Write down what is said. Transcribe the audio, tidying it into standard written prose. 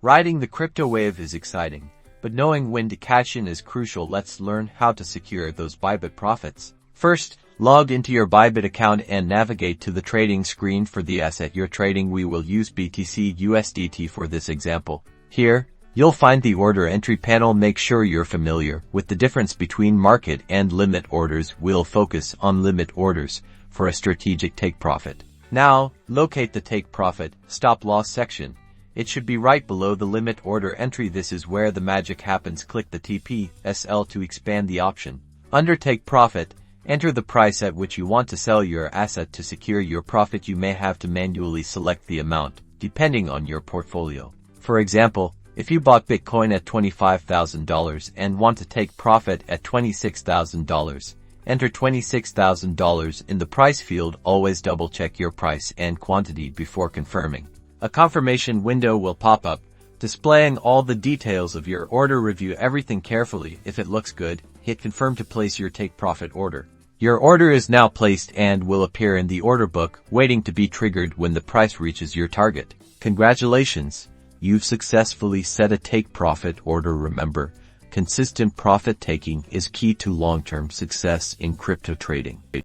Riding the crypto wave is exciting, but knowing when to cash in is crucial. Let's learn how to secure those Bybit profits. First, log into your Bybit account and navigate to the trading screen for the asset you're trading. We will use BTC USDT for this example. Here, you'll find the order entry panel. Make sure you're familiar with the difference between market and limit orders. We'll focus on limit orders for a strategic take profit. Now, locate the take profit stop loss section. It should be right below the limit order entry. This is where the magic happens. Click the TP/SL to expand the option. Under take profit, enter the price at which you want to sell your asset. To secure your profit, you may have to manually select the amount, depending on your portfolio. For example, if you bought Bitcoin at $25,000 and want to take profit at $26,000, enter $26,000 in the price field. Always double-check your price and quantity before confirming. A confirmation window will pop up, displaying all the details of your order. Review everything carefully. If it looks good, hit confirm to place your take profit order. Your order is now placed and will appear in the order book, waiting to be triggered when the price reaches your target. Congratulations! You've successfully set a take profit order. Remember, consistent profit taking is key to long-term success in crypto trading.